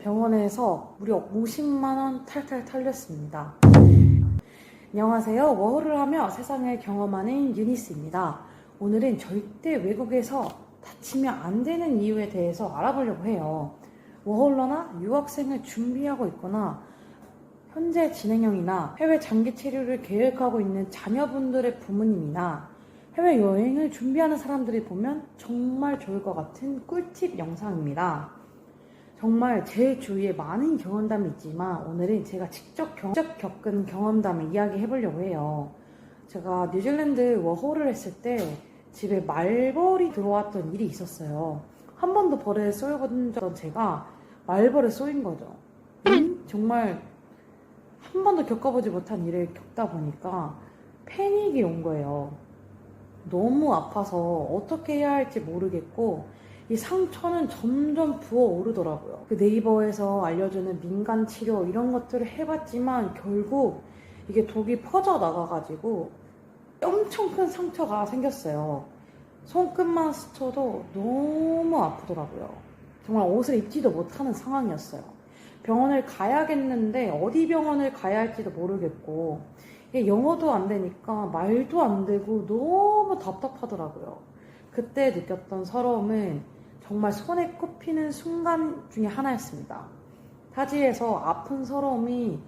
병원에서 무려 50만원 탈탈 털렸습니다. 안녕하세요. 워홀을 하며 세상을 경험하는 유니스입니다. 오늘은 절대 외국에서 다치면 안 되는 이유에 대해서 알아보려고 해요. 워홀러나 유학생을 준비하고 있거나 현재 진행형이나 해외 장기 체류를 계획하고 있는 자녀분들의 부모님이나 해외여행을 준비하는 사람들이 보면 정말 좋을 것 같은 꿀팁 영상입니다. 정말 제 주위에 많은 경험담이 있지만 오늘은 제가 직접 겪은 경험담을 이야기해 보려고 해요. 제가 뉴질랜드 워홀을 했을 때 집에 말벌이 들어왔던 일이 있었어요. 한 번도 벌에 쏘여본 적 제가 말벌에 쏘인 거죠. 정말 한 번도 겪어보지 못한 일을 겪다 보니까 패닉이 온 거예요. 너무 아파서 어떻게 해야 할지 모르겠고 이 상처는 점점 부어오르더라고요. 그 네이버에서 알려주는 민간 치료 이런 것들을 해봤지만 결국 이게 독이 퍼져 나가가지고 엄청 큰 상처가 생겼어요. 손끝만 스쳐도 너무 아프더라고요. 정말 옷을 입지도 못하는 상황이었어요. 병원을 가야겠는데 어디 병원을 가야 할지도 모르겠고 영어도 안 되니까 말도 안 되고 너무 답답하더라고요. 그때 느꼈던 서러움은 정말 손에 꼽히는 순간 중에 하나였습니다. 타지에서 아픈 서러움이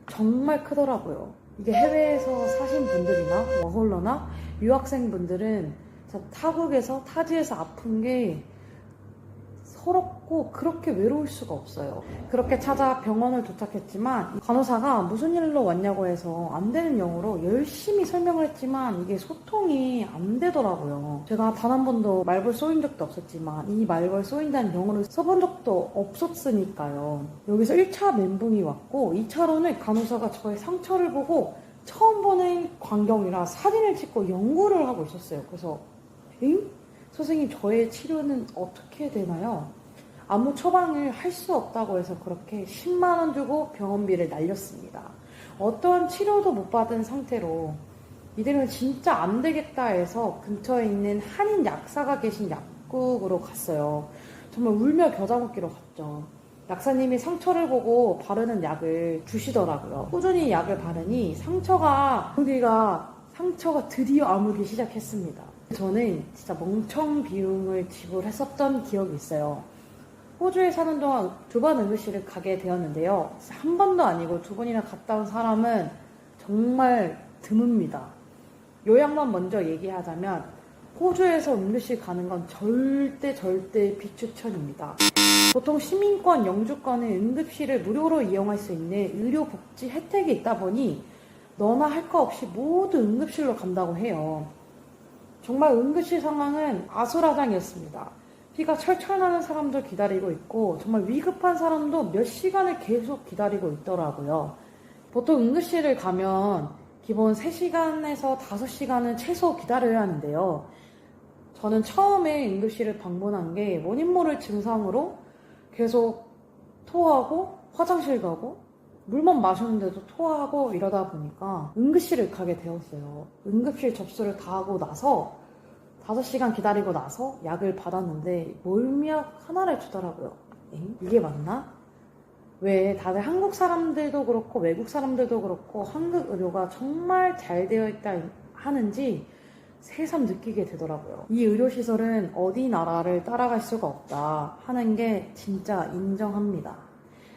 정말 크더라고요. 이게 해외에서 사신 분들이나 워홀러나 유학생분들은 타국에서 타지에서 아픈 게 서럽고 그렇게 외로울 수가 없어요. 그렇게 찾아 병원을 도착했지만 간호사가 무슨 일로 왔냐고 해서 안 되는 영어로 열심히 설명을 했지만 이게 소통이 안 되더라고요. 제가 단 한 번도 말벌 쏘인 적도 없었지만 이 말벌 쏘인다는 영어를 써본 적도 없었으니까요. 여기서 1차 멘붕이 왔고 2차로는 간호사가 저의 상처를 보고 처음 보는 광경이라 사진을 찍고 연구를 하고 있었어요. 그래서 선생님 저의 치료는 어떻게 되나요? 아무 처방을 할 수 없다고 해서 그렇게 10만원 주고 병원비를 날렸습니다. 어떠한 치료도 못 받은 상태로 이대로는 진짜 안 되겠다 해서 근처에 있는 한인 약사가 계신 약국으로 갔어요. 정말 울며 겨자 먹기로 갔죠. 약사님이 상처를 보고 바르는 약을 주시더라고요. 꾸준히 약을 바르니 상처가 드디어 아물기 시작했습니다. 저는 진짜 멍청 비용을 지불했었던 기억이 있어요. 호주에 사는 동안 2번 응급실을 가게 되었는데요. 한 번도 아니고 2번이나 갔다 온 사람은 정말 드뭅니다. 요약만 먼저 얘기하자면 호주에서 응급실 가는 건 절대 비추천입니다. 보통 시민권, 영주권의 응급실을 무료로 이용할 수 있는 의료복지 혜택이 있다 보니 너나 할 거 없이 모두 응급실로 간다고 해요. 정말 응급실 상황은 아수라장이었습니다. 피가 철철 나는 사람도 기다리고 있고 정말 위급한 사람도 몇 시간을 계속 기다리고 있더라고요. 보통 응급실을 가면 기본 3시간에서 5시간은 최소 기다려야 하는데요. 저는 처음에 응급실을 방문한 게 원인 모를 증상으로 계속 토하고 화장실 가고 물만 마셨는데도 토하고 이러다 보니까 응급실을 가게 되었어요. 응급실 접수를 다 하고 나서 5시간 기다리고 나서 약을 받았는데 멀미약 하나를 주더라고요. 이게 맞나? 왜 다들 한국 사람들도 그렇고 외국 사람들도 그렇고 한국 의료가 정말 잘 되어 있다 하는지 새삼 느끼게 되더라고요. 이 의료시설은 어디 나라를 따라갈 수가 없다 하는 게 진짜 인정합니다.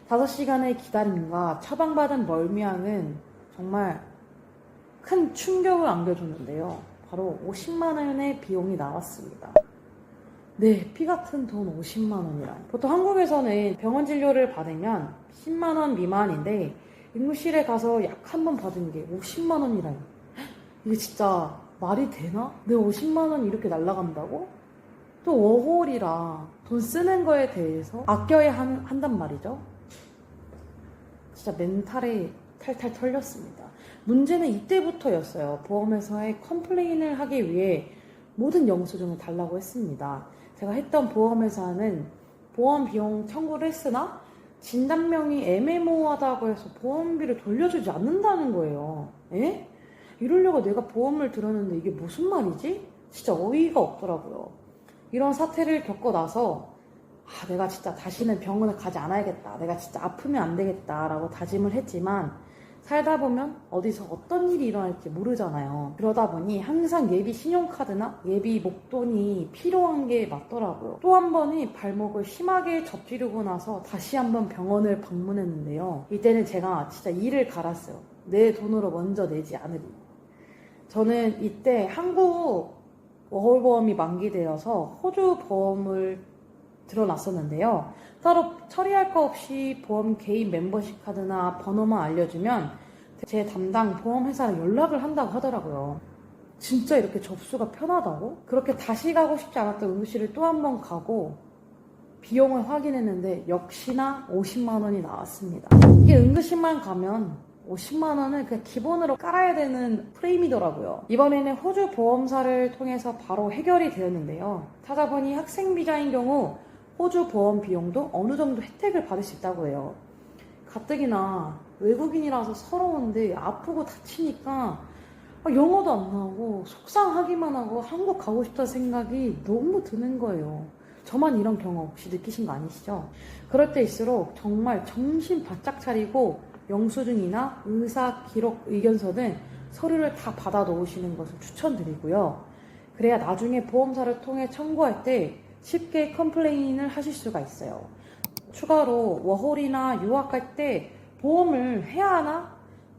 5시간의 기다림과 처방받은 멀미약은 정말 큰 충격을 안겨줬는데요. 바로 50만원의 비용이 나왔습니다. 네, 피 같은 돈 50만원이란. 보통 한국에서는 병원 진료를 받으면 10만원 미만인데 응급실에 가서 약 한 번 받은 게 50만원이란. 이게 진짜 말이 되나? 내 50만원 이렇게 날라간다고? 또 워홀이라 돈 쓰는 거에 대해서 아껴야 한단 말이죠. 진짜 멘탈이 탈탈 털렸습니다. 문제는 이때부터였어요. 보험회사에 컴플레인을 하기 위해 모든 영수증을 달라고 했습니다. 제가 했던 보험회사는 보험 비용 청구를 했으나 진단명이 애매모호하다고 해서 보험비를 돌려주지 않는다는 거예요. 에? 이러려고 내가 보험을 들었는데 이게 무슨 말이지? 진짜 어이가 없더라고요. 이런 사태를 겪고 나서 내가 진짜 다시는 병원을 가지 않아야겠다. 내가 진짜 아프면 안 되겠다라고 다짐을 했지만 살다 보면 어디서 어떤 일이 일어날지 모르잖아요. 그러다 보니 항상 예비 신용카드나 예비 목돈이 필요한 게 맞더라고요. 또 한 번이 발목을 심하게 접지르고 나서 다시 한번 병원을 방문했는데요. 이때는 제가 진짜 이를 갈았어요. 내 돈으로 먼저 내지 않으리. 저는 이때 한국 워홀보험이 만기되어서 호주 보험을 들어놨었는데요. 따로 처리할 거 없이 보험 개인 멤버십 카드나 번호만 알려주면 제 담당 보험회사랑 연락을 한다고 하더라고요. 진짜 이렇게 접수가 편하다고? 그렇게 다시 가고 싶지 않았던 응급실을 또 한 번 가고 비용을 확인했는데 역시나 50만 원이 나왔습니다. 이게 응급실만 가면 50만 원을 그냥 기본으로 깔아야 되는 프레임이더라고요. 이번에는 호주 보험사를 통해서 바로 해결이 되었는데요. 찾아보니 학생 비자인 경우 호주 보험 비용도 어느 정도 혜택을 받을 수 있다고 해요. 가뜩이나 외국인이라서 서러운데 아프고 다치니까 영어도 안 나오고 속상하기만 하고 한국 가고 싶다는 생각이 너무 드는 거예요. 저만 이런 경험 혹시 느끼신 거 아니시죠? 그럴 때일수록 정말 정신 바짝 차리고 영수증이나 의사 기록 의견서 등 서류를 다 받아 놓으시는 것을 추천드리고요. 그래야 나중에 보험사를 통해 청구할 때 쉽게 컴플레인을 하실 수가 있어요. 추가로 워홀이나 유학 갈 때 보험을 해야 하나?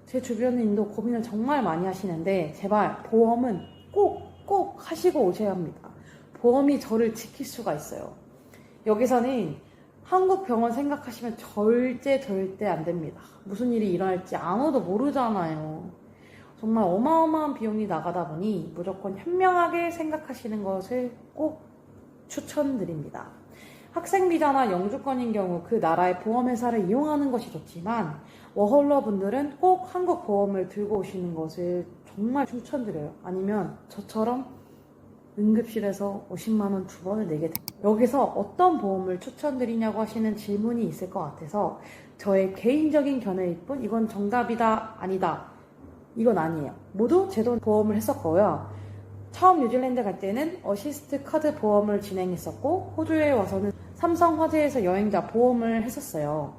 제 주변인도 고민을 정말 많이 하시는데 제발 보험은 꼭 하시고 오셔야 합니다. 보험이 저를 지킬 수가 있어요. 여기서는 한국 병원 생각하시면 절대 안 됩니다. 무슨 일이 일어날지 아무도 모르잖아요. 정말 어마어마한 비용이 나가다 보니 무조건 현명하게 생각하시는 것을 꼭 추천드립니다. 학생 비자나 영주권인 경우 그 나라의 보험회사를 이용하는 것이 좋지만 워홀러 분들은 꼭 한국 보험을 들고 오시는 것을 정말 추천드려요. 아니면 저처럼 응급실에서 50만 원 2번을 내게 됩니다. 여기서 어떤 보험을 추천드리냐고 하시는 질문이 있을 것 같아서 저의 개인적인 견해일 뿐 이건 정답이다 아니다 이건 아니에요. 모두 제 돈 보험을 했었고요. 처음 뉴질랜드 갈 때는 어시스트 카드 보험을 진행했었고 호주에 와서는 삼성화재에서 여행자 보험을 했었어요.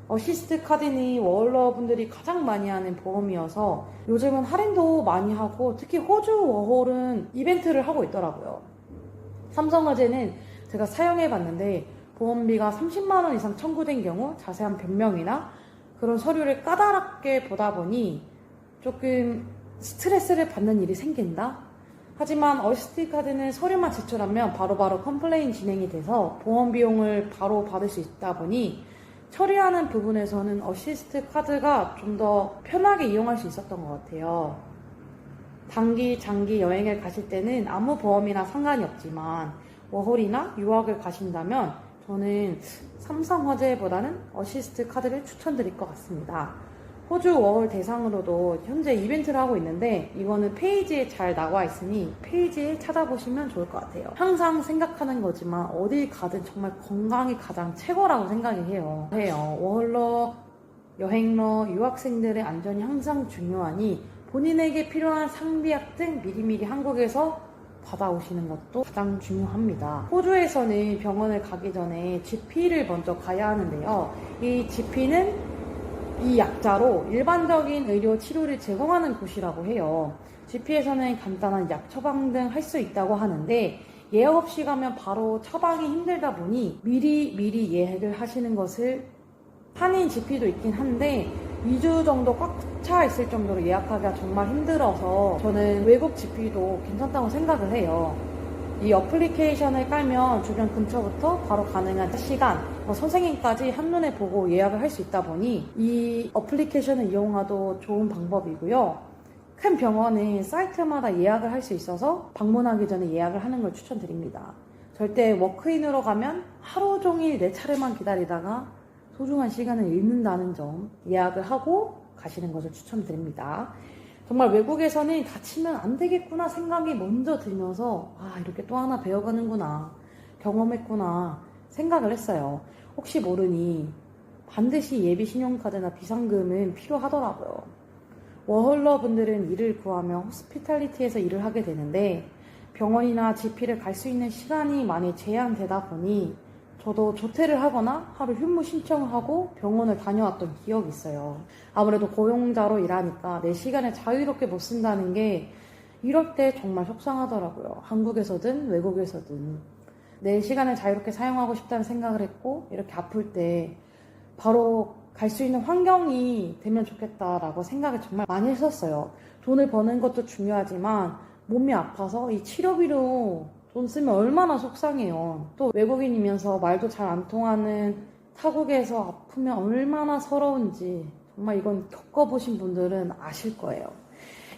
어시스트 카드니 워홀러 분들이 가장 많이 하는 보험이어서 요즘은 할인도 많이 하고 특히 호주 워홀은 이벤트를 하고 있더라고요. 삼성화재는 제가 사용해봤는데 보험비가 30만 원 이상 청구된 경우 자세한 변명이나 그런 서류를 까다롭게 보다 보니 조금 스트레스를 받는 일이 생긴다? 하지만 어시스트 카드는 서류만 제출하면 바로바로 컴플레인 진행이 돼서 보험 비용을 바로 받을 수 있다 보니 처리하는 부분에서는 어시스트 카드가 좀 더 편하게 이용할 수 있었던 것 같아요. 단기, 장기 여행을 가실 때는 아무 보험이나 상관이 없지만 워홀이나 유학을 가신다면 저는 삼성화재보다는 어시스트 카드를 추천드릴 것 같습니다. 호주 워홀 대상으로도 현재 이벤트를 하고 있는데 이거는 페이지에 잘 나와 있으니 페이지에 찾아보시면 좋을 것 같아요. 항상 생각하는 거지만 어딜 가든 정말 건강이 가장 최고라고 생각을 해요. 워홀러, 여행러, 유학생들의 안전이 항상 중요하니 본인에게 필요한 상비약 등 미리미리 한국에서 받아오시는 것도 가장 중요합니다. 호주에서는 병원을 가기 전에 GP를 먼저 가야 하는데요. 이 GP는 이 약자로 일반적인 의료 치료를 제공하는 곳이라고 해요. GP에서는 간단한 약 처방 등 할 수 있다고 하는데 예약 없이 가면 바로 처방이 힘들다 보니 미리 예약을 하시는 것을 한인 GP도 있긴 한데 2주 정도 꽉 차 있을 정도로 예약하기가 정말 힘들어서 저는 외국 GP도 괜찮다고 생각을 해요. 이 어플리케이션을 깔면 주변 근처부터 바로 가능한 시간, 선생님까지 한눈에 보고 예약을 할 수 있다 보니 이 어플리케이션을 이용하도 좋은 방법이고요. 큰 병원은 사이트마다 예약을 할 수 있어서 방문하기 전에 예약을 하는 걸 추천드립니다. 절대 워크인으로 가면 하루 종일 내 차례만 기다리다가 소중한 시간을 잃는다는 점 예약을 하고 가시는 것을 추천드립니다. 정말 외국에서는 다치면 안 되겠구나 생각이 먼저 들면서 이렇게 또 하나 배워가는구나, 경험했구나 생각을 했어요. 혹시 모르니 반드시 예비 신용카드나 비상금은 필요하더라고요. 워홀러 분들은 일을 구하며 호스피탈리티에서 일을 하게 되는데 병원이나 GP를 갈 수 있는 시간이 많이 제한되다 보니 저도 조퇴를 하거나 하루 휴무 신청을 하고 병원을 다녀왔던 기억이 있어요. 아무래도 고용자로 일하니까 내 시간을 자유롭게 못 쓴다는 게 이럴 때 정말 속상하더라고요. 한국에서든 외국에서든. 내 시간을 자유롭게 사용하고 싶다는 생각을 했고, 이렇게 아플 때 바로 갈 수 있는 환경이 되면 좋겠다라고 생각을 정말 많이 했었어요. 돈을 버는 것도 중요하지만 몸이 아파서 이 치료비로 돈 쓰면 얼마나 속상해요. 또 외국인이면서 말도 잘 안 통하는 타국에서 아프면 얼마나 서러운지 정말 이건 겪어보신 분들은 아실 거예요.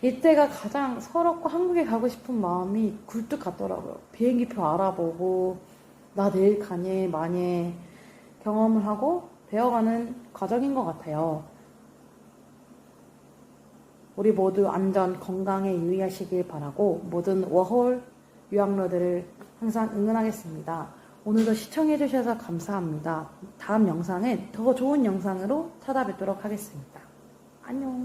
이때가 가장 서럽고 한국에 가고 싶은 마음이 굴뚝 같더라고요. 비행기표 알아보고 나 내일 가니 마니 경험을 하고 배워가는 과정인 것 같아요. 우리 모두 안전, 건강에 유의하시길 바라고 모든 워홀 유학러들을 항상 응원하겠습니다. 오늘도 시청해주셔서 감사합니다. 다음 영상은 더 좋은 영상으로 찾아뵙도록 하겠습니다. 안녕.